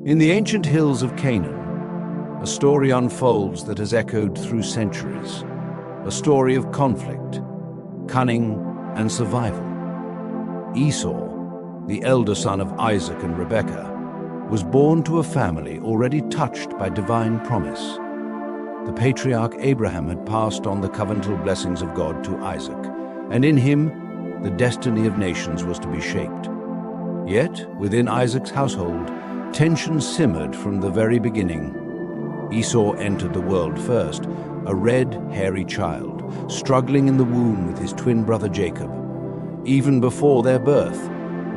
In the ancient hills of Canaan, a story unfolds that has echoed through centuries. A story of conflict, cunning, and survival. Esau, the elder son of Isaac and Rebekah, was born to a family already touched by divine promise. The patriarch Abraham had passed on the covenantal blessings of God to Isaac, and in him, the destiny of nations was to be shaped. Yet, within Isaac's household, tension simmered from the very beginning. Esau entered the world first, a red, hairy child, struggling in the womb with his twin brother Jacob. Even before their birth,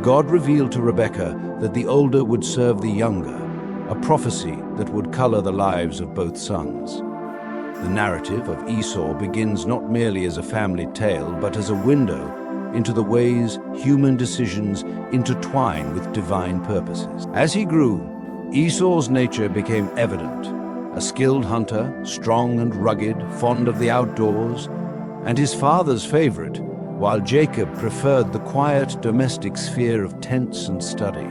God revealed to Rebekah that the older would serve the younger, a prophecy that would color the lives of both sons. The narrative of Esau begins not merely as a family tale, but as a window into the ways human decisions intertwine with divine purposes. As he grew, Esau's nature became evident. A skilled hunter, strong and rugged, fond of the outdoors, and his father's favorite, while Jacob preferred the quiet domestic sphere of tents and study.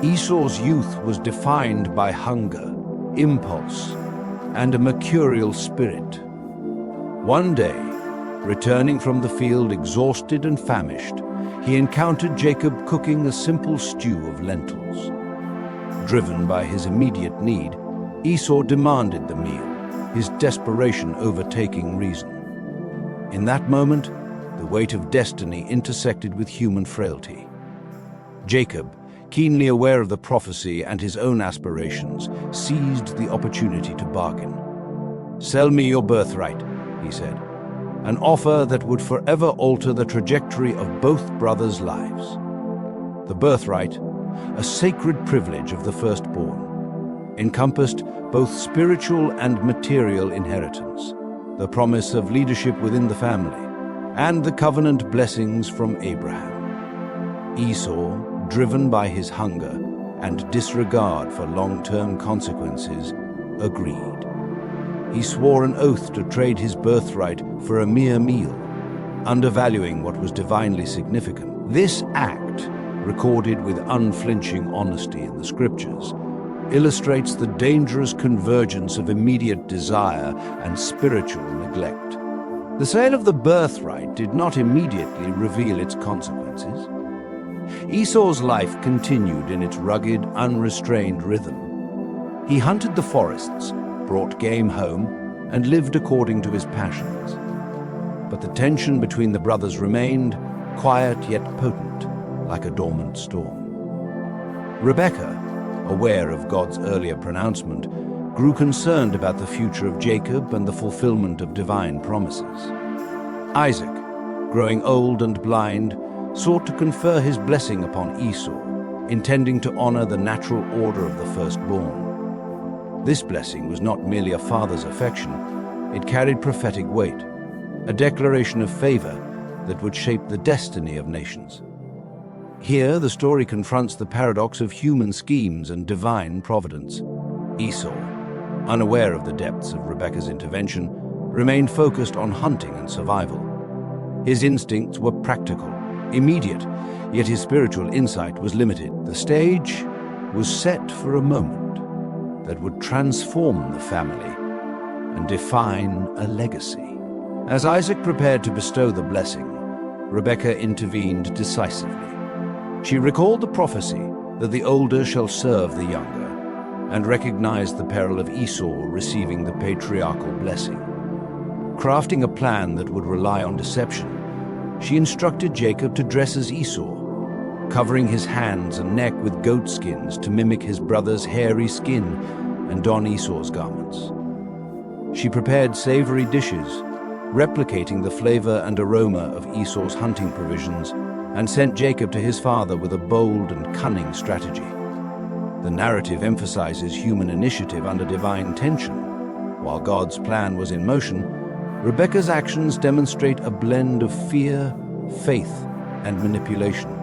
Esau's youth was defined by hunger, impulse, and a mercurial spirit. One day, returning from the field exhausted and famished, he encountered Jacob cooking a simple stew of lentils. Driven by his immediate need, Esau demanded the meal, his desperation overtaking reason. In that moment, the weight of destiny intersected with human frailty. Jacob, keenly aware of the prophecy and his own aspirations, seized the opportunity to bargain. "Sell me your birthright," he said, an offer that would forever alter the trajectory of both brothers' lives. The birthright, a sacred privilege of the firstborn, encompassed both spiritual and material inheritance, the promise of leadership within the family, and the covenant blessings from Abraham. Esau, driven by his hunger and disregard for long-term consequences, agreed. He swore an oath to trade his birthright for a mere meal, undervaluing what was divinely significant. This act, recorded with unflinching honesty in the scriptures, illustrates the dangerous convergence of immediate desire and spiritual neglect. The sale of the birthright did not immediately reveal its consequences. Esau's life continued in its rugged, unrestrained rhythm. He hunted the forests, brought game home, and lived according to his passions. But the tension between the brothers remained, quiet yet potent, like a dormant storm. Rebekah, aware of God's earlier pronouncement, grew concerned about the future of Jacob and the fulfillment of divine promises. Isaac, growing old and blind, sought to confer his blessing upon Esau, intending to honor the natural order of the firstborn. This blessing was not merely a father's affection, it carried prophetic weight, a declaration of favor that would shape the destiny of nations. Here, the story confronts the paradox of human schemes and divine providence. Esau, unaware of the depths of Rebekah's intervention, remained focused on hunting and survival. His instincts were practical, immediate, yet his spiritual insight was limited. The stage was set for a moment that would transform the family and define a legacy. As Isaac prepared to bestow the blessing, Rebekah intervened decisively. She recalled the prophecy that the older shall serve the younger, and recognized the peril of Esau receiving the patriarchal blessing. Crafting a plan that would rely on deception, she instructed Jacob to dress as Esau, covering his hands and neck with goat skins to mimic his brother's hairy skin and don Esau's garments. She prepared savory dishes, replicating the flavor and aroma of Esau's hunting provisions, and sent Jacob to his father with a bold and cunning strategy. The narrative emphasizes human initiative under divine tension. While God's plan was in motion, Rebekah's actions demonstrate a blend of fear, faith, and manipulation.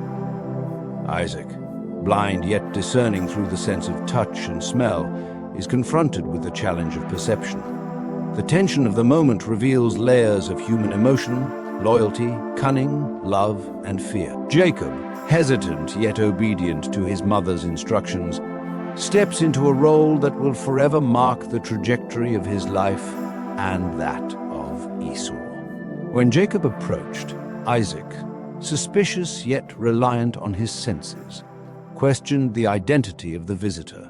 Isaac, blind yet discerning through the sense of touch and smell, is confronted with the challenge of perception. The tension of the moment reveals layers of human emotion, loyalty, cunning, love, and fear. Jacob, hesitant yet obedient to his mother's instructions, steps into a role that will forever mark the trajectory of his life and that of Esau. When Jacob approached, Isaac, suspicious yet reliant on his senses, questioned the identity of the visitor.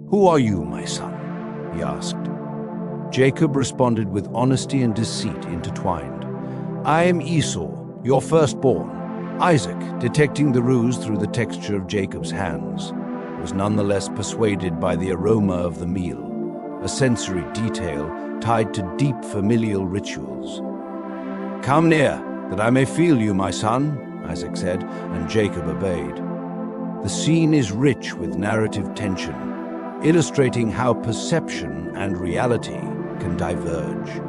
"Who are you, my son?" he asked. Jacob responded with honesty and deceit intertwined. "I am Esau, your firstborn." Isaac, detecting the ruse through the texture of Jacob's hands, was nonetheless persuaded by the aroma of the meal, a sensory detail tied to deep familial rituals. "Come near, that I may feel you, my son," Isaac said, and Jacob obeyed. The scene is rich with narrative tension, illustrating how perception and reality can diverge.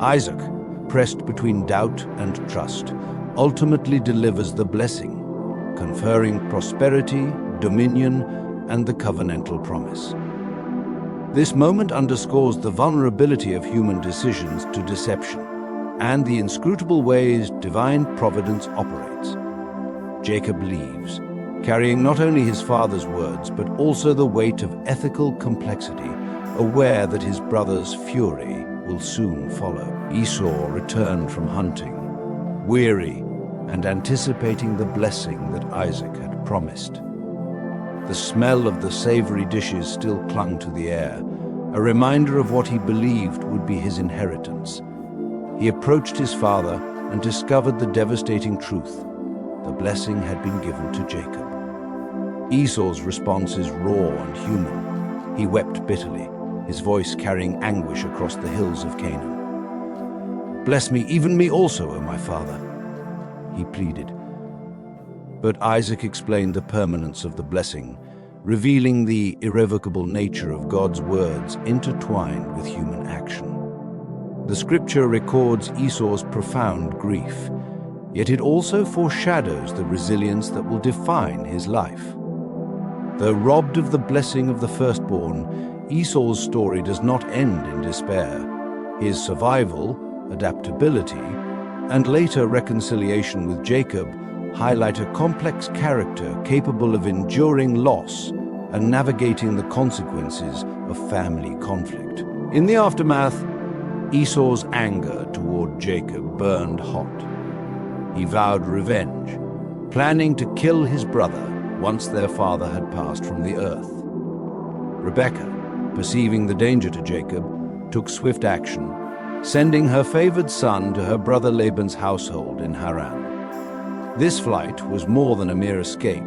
Isaac, pressed between doubt and trust, ultimately delivers the blessing, conferring prosperity, dominion, and the covenantal promise. This moment underscores the vulnerability of human decisions to deception and the inscrutable ways divine providence operates. Jacob leaves, carrying not only his father's words but also the weight of ethical complexity, aware that his brother's fury will soon follow. Esau returned from hunting, weary and anticipating the blessing that Isaac had promised. The smell of the savory dishes still clung to the air, a reminder of what he believed would be his inheritance. He approached his father and discovered the devastating truth. The blessing had been given to Jacob. Esau's response is raw and human. He wept bitterly, his voice carrying anguish across the hills of Canaan. "Bless me, even me also, O my father," he pleaded. But Isaac explained the permanence of the blessing, revealing the irrevocable nature of God's words intertwined with human action. The scripture records Esau's profound grief, yet it also foreshadows the resilience that will define his life. Though robbed of the blessing of the firstborn, Esau's story does not end in despair. His survival, adaptability, and later reconciliation with Jacob highlight a complex character capable of enduring loss and navigating the consequences of family conflict. In the aftermath, Esau's anger toward Jacob burned hot. He vowed revenge, planning to kill his brother once their father had passed from the earth. Rebekah, perceiving the danger to Jacob, took swift action, sending her favored son to her brother Laban's household in Haran. This flight was more than a mere escape.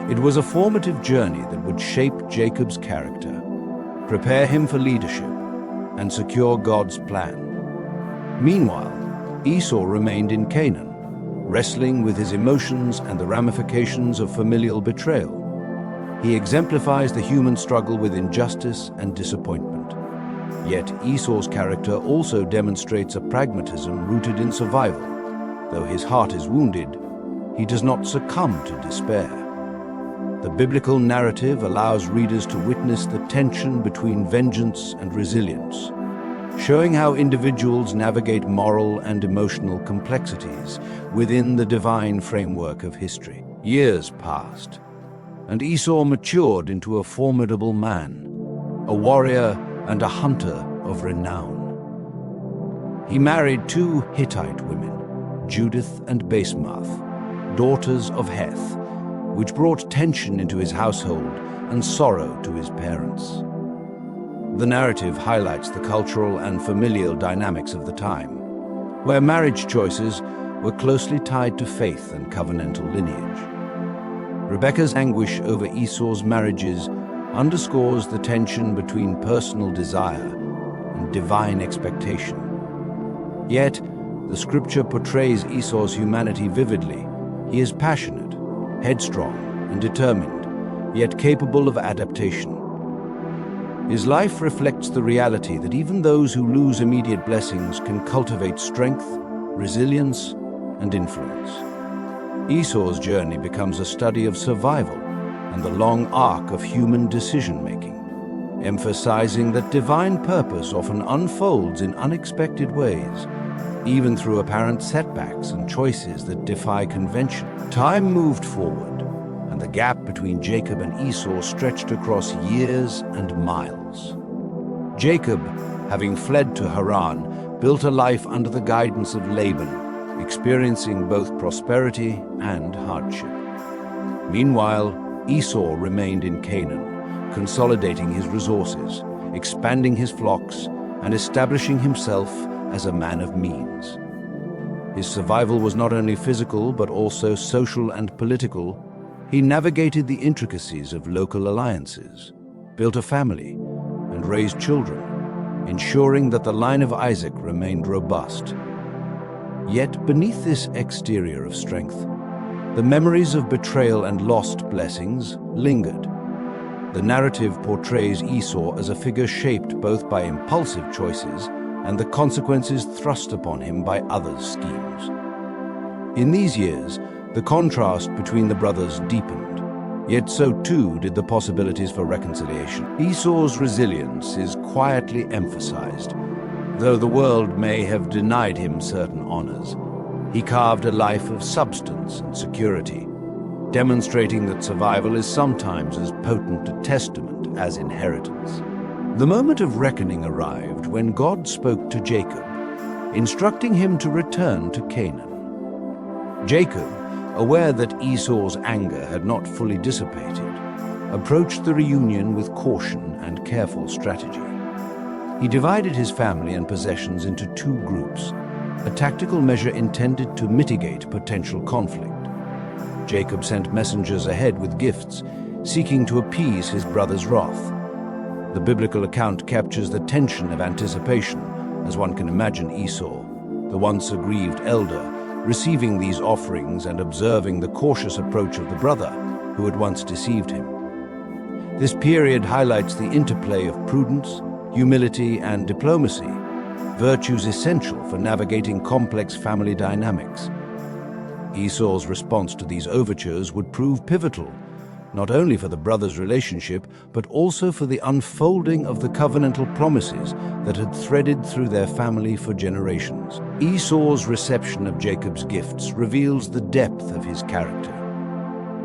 It was a formative journey that would shape Jacob's character, prepare him for leadership, and secure God's plan. Meanwhile, Esau remained in Canaan, wrestling with his emotions and the ramifications of familial betrayal. He exemplifies the human struggle with injustice and disappointment. Yet Esau's character also demonstrates a pragmatism rooted in survival. Though his heart is wounded, he does not succumb to despair. The biblical narrative allows readers to witness the tension between vengeance and resilience, showing how individuals navigate moral and emotional complexities within the divine framework of history. Years passed, and Esau matured into a formidable man, a warrior and a hunter of renown. He married two Hittite women, Judith and Basemath, daughters of Heth, which brought tension into his household and sorrow to his parents. The narrative highlights the cultural and familial dynamics of the time, where marriage choices were closely tied to faith and covenantal lineage. Rebekah's anguish over Esau's marriages underscores the tension between personal desire and divine expectation. Yet, the scripture portrays Esau's humanity vividly. He is passionate, headstrong, and determined, yet capable of adaptation. His life reflects the reality that even those who lose immediate blessings can cultivate strength, resilience, and influence. Esau's journey becomes a study of survival and the long arc of human decision-making, emphasizing that divine purpose often unfolds in unexpected ways, even through apparent setbacks and choices that defy convention. Time moved forward, and and the gap between Jacob and Esau stretched across years and miles. Jacob, having fled to Haran, built a life under the guidance of Laban, experiencing both prosperity and hardship. Meanwhile, Esau remained in Canaan, consolidating his resources, expanding his flocks, and establishing himself as a man of means. His survival was not only physical but also social and political. He navigated the intricacies of local alliances, built a family, and raised children, ensuring that the line of Isaac remained robust. Yet beneath this exterior of strength, the memories of betrayal and lost blessings lingered. The narrative portrays Esau as a figure shaped both by impulsive choices and the consequences thrust upon him by others' schemes. In these years, the contrast between the brothers deepened, yet so too did the possibilities for reconciliation. Esau's resilience is quietly emphasized. Though the world may have denied him certain honors, he carved a life of substance and security, demonstrating that survival is sometimes as potent a testament as inheritance. The moment of reckoning arrived when God spoke to Jacob, instructing him to return to Canaan. Jacob, aware that Esau's anger had not fully dissipated, approached the reunion with caution and careful strategy. He divided his family and possessions into two groups, a tactical measure intended to mitigate potential conflict. Jacob sent messengers ahead with gifts, seeking to appease his brother's wrath. The biblical account captures the tension of anticipation, as one can imagine Esau, the once aggrieved elder, receiving these offerings and observing the cautious approach of the brother who had once deceived him. This period highlights the interplay of prudence, humility, and diplomacy, virtues essential for navigating complex family dynamics. Esau's response to these overtures would prove pivotal, not only for the brothers' relationship, but also for the unfolding of the covenantal promises that had threaded through their family for generations. Esau's reception of Jacob's gifts reveals the depth of his character.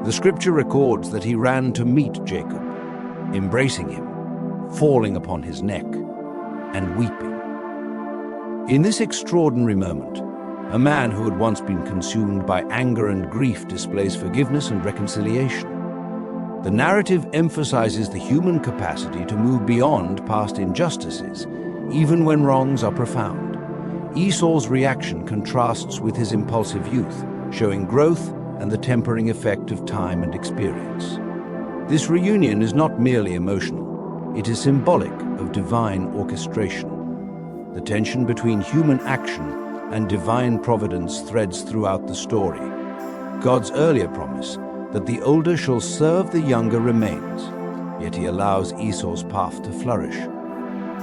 The scripture records that he ran to meet Jacob, embracing him, falling upon his neck, and weeping. In this extraordinary moment, a man who had once been consumed by anger and grief displays forgiveness and reconciliation. The narrative emphasizes the human capacity to move beyond past injustices, even when wrongs are profound. Esau's reaction contrasts with his impulsive youth, showing growth and the tempering effect of time and experience. This reunion is not merely emotional, it is symbolic of divine orchestration. The tension between human action and divine providence threads throughout the story. God's earlier promise that the older shall serve the younger remains, yet he allows Esau's path to flourish,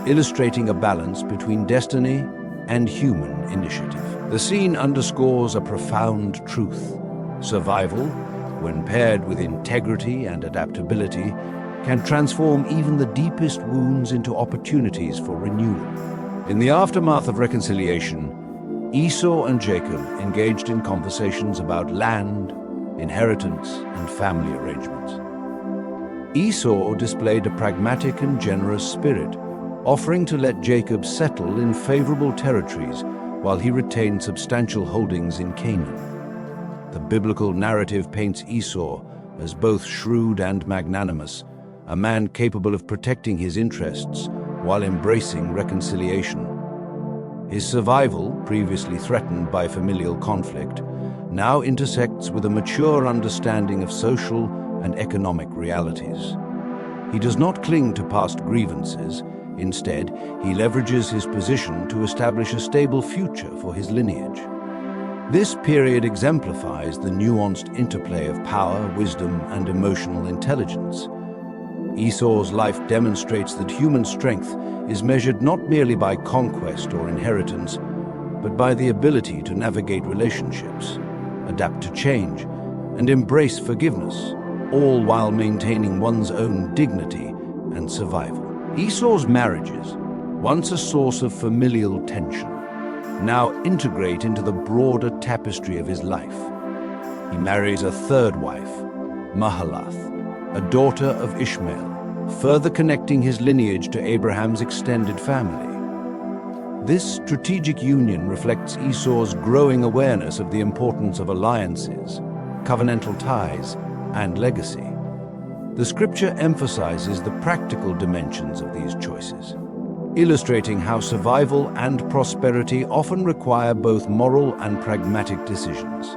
illustrating a balance between destiny and human initiative. The scene underscores a profound truth. Survival, when paired with integrity and adaptability, can transform even the deepest wounds into opportunities for renewal. In the aftermath of reconciliation, Esau and Jacob engaged in conversations about land, inheritance, and family arrangements. Esau displayed a pragmatic and generous spirit, offering to let Jacob settle in favorable territories while he retained substantial holdings in Canaan. The biblical narrative paints Esau as both shrewd and magnanimous, a man capable of protecting his interests while embracing reconciliation. His survival, previously threatened by familial conflict, now intersects with a mature understanding of social and economic realities. He does not cling to past grievances. Instead, he leverages his position to establish a stable future for his lineage. This period exemplifies the nuanced interplay of power, wisdom, and emotional intelligence. Esau's life demonstrates that human strength is measured not merely by conquest or inheritance, but by the ability to navigate relationships, adapt to change, and embrace forgiveness, all while maintaining one's own dignity and survival. Esau's marriages, once a source of familial tension, now integrate into the broader tapestry of his life. He marries a third wife, Mahalath, a daughter of Ishmael, further connecting his lineage to Abraham's extended family. This strategic union reflects Esau's growing awareness of the importance of alliances, covenantal ties, and legacy. The scripture emphasizes the practical dimensions of these choices, illustrating how survival and prosperity often require both moral and pragmatic decisions.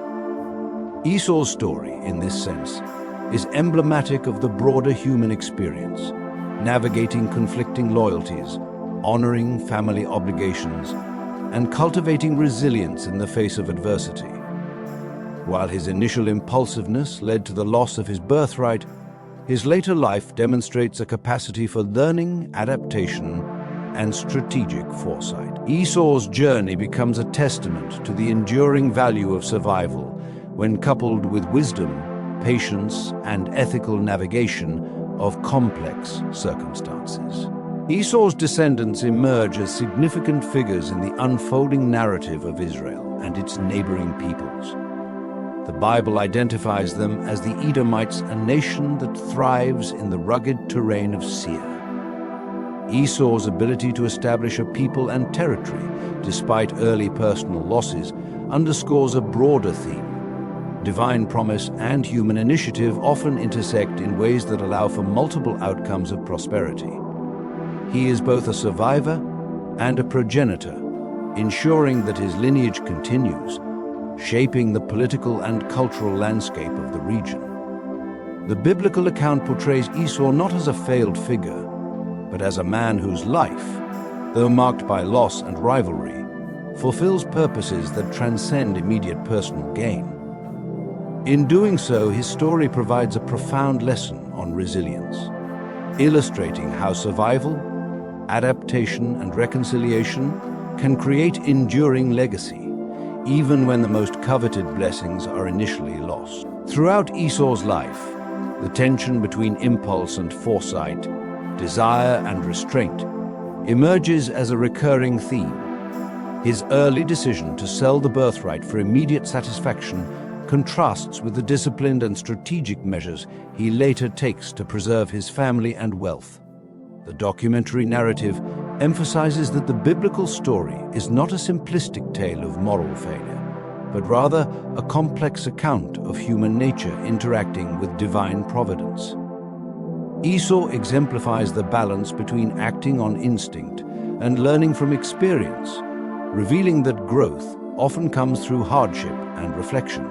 Esau's story, in this sense, is emblematic of the broader human experience, navigating conflicting loyalties, honoring family obligations, and cultivating resilience in the face of adversity. While his initial impulsiveness led to the loss of his birthright, his later life demonstrates a capacity for learning, adaptation, and strategic foresight. Esau's journey becomes a testament to the enduring value of survival when coupled with wisdom, patience, and ethical navigation of complex circumstances. Esau's descendants emerge as significant figures in the unfolding narrative of Israel and its neighboring peoples. The Bible identifies them as the Edomites, a nation that thrives in the rugged terrain of Seir. Esau's ability to establish a people and territory, despite early personal losses, underscores a broader theme. Divine promise and human initiative often intersect in ways that allow for multiple outcomes of prosperity. He is both a survivor and a progenitor, ensuring that his lineage continues, shaping the political and cultural landscape of the region. The biblical account portrays Esau not as a failed figure, but as a man whose life, though marked by loss and rivalry, fulfills purposes that transcend immediate personal gain. In doing so, his story provides a profound lesson on resilience, illustrating how survival, adaptation, and reconciliation can create enduring legacy, even when the most coveted blessings are initially lost. Throughout Esau's life, the tension between impulse and foresight, desire and restraint, emerges as a recurring theme. His early decision to sell the birthright for immediate satisfaction contrasts with the disciplined and strategic measures he later takes to preserve his family and wealth. The documentary narrative emphasizes that the biblical story is not a simplistic tale of moral failure, but rather a complex account of human nature interacting with divine providence. Esau exemplifies the balance between acting on instinct and learning from experience, revealing that growth often comes through hardship and reflection.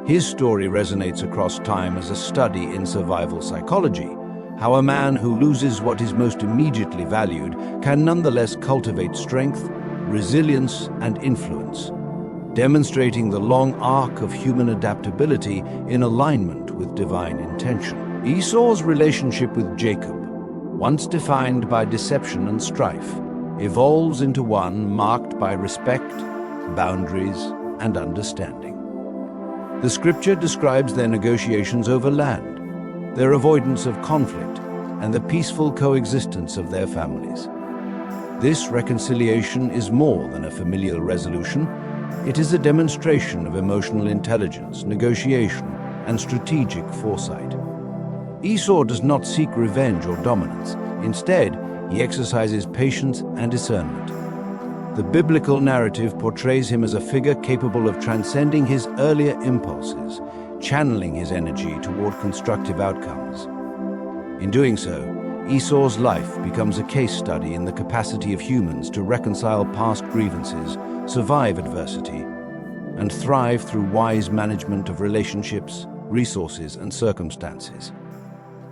His story resonates across time as a study in survival psychology, how a man who loses what is most immediately valued can nonetheless cultivate strength, resilience, and influence, demonstrating the long arc of human adaptability in alignment with divine intention. Esau's relationship with Jacob, once defined by deception and strife, evolves into one marked by respect, boundaries, and understanding. The scripture describes their negotiations over land, their avoidance of conflict, and the peaceful coexistence of their families. This reconciliation is more than a familial resolution. It is a demonstration of emotional intelligence, negotiation, and strategic foresight. Esau does not seek revenge or dominance. Instead, he exercises patience and discernment. The biblical narrative portrays him as a figure capable of transcending his earlier impulses, channeling his energy toward constructive outcomes. In doing so, Esau's life becomes a case study in the capacity of humans to reconcile past grievances, survive adversity, and thrive through wise management of relationships, resources, and circumstances.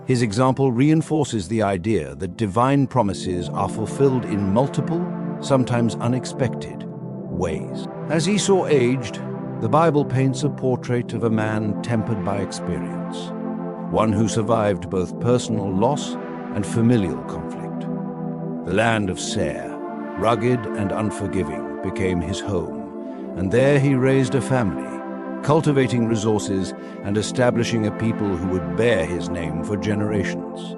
His example reinforces the idea that divine promises are fulfilled in multiple, sometimes unexpected, ways. As Esau aged, the Bible paints a portrait of a man tempered by experience, one who survived both personal loss and familial conflict. The land of Seir, rugged and unforgiving, became his home, and there he raised a family, cultivating resources and establishing a people who would bear his name for generations.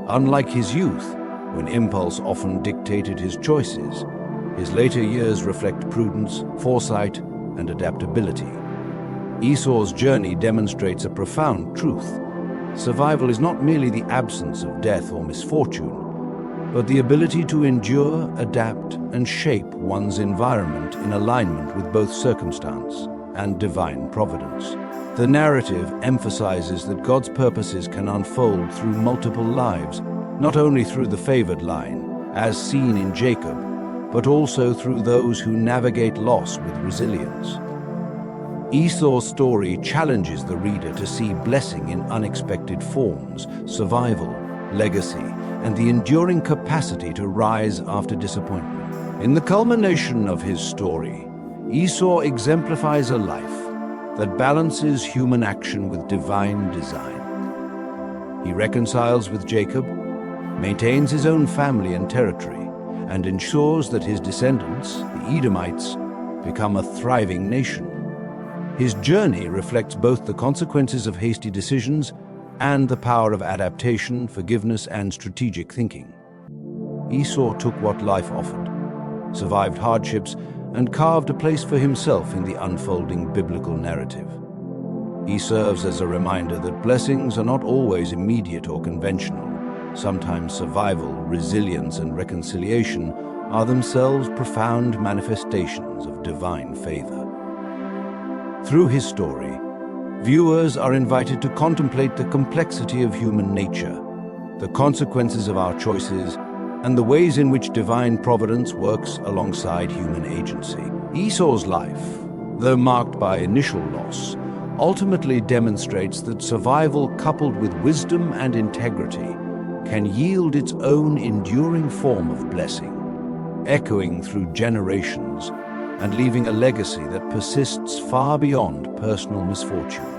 Unlike his youth, when impulse often dictated his choices, his later years reflect prudence, foresight, and adaptability. Esau's journey demonstrates a profound truth. Survival is not merely the absence of death or misfortune, but the ability to endure, adapt, and shape one's environment in alignment with both circumstance and divine providence. The narrative emphasizes that God's purposes can unfold through multiple lives, not only through the favored line, as seen in Jacob, but also through those who navigate loss with resilience. Esau's story challenges the reader to see blessing in unexpected forms, survival, legacy, and the enduring capacity to rise after disappointment. In the culmination of his story, Esau exemplifies a life that balances human action with divine design. He reconciles with Jacob, maintains his own family and territory, and ensures that his descendants, the Edomites, become a thriving nation. His journey reflects both the consequences of hasty decisions and the power of adaptation, forgiveness, and strategic thinking. Esau took what life offered, survived hardships, and carved a place for himself in the unfolding biblical narrative. He serves as a reminder that blessings are not always immediate or conventional. Sometimes survival, resilience, and reconciliation are themselves profound manifestations of divine favor. Through his story, viewers are invited to contemplate the complexity of human nature, the consequences of our choices, and the ways in which divine providence works alongside human agency. Esau's life, though marked by initial loss, ultimately demonstrates that survival coupled with wisdom and integrity can yield its own enduring form of blessing, echoing through generations and leaving a legacy that persists far beyond personal misfortune.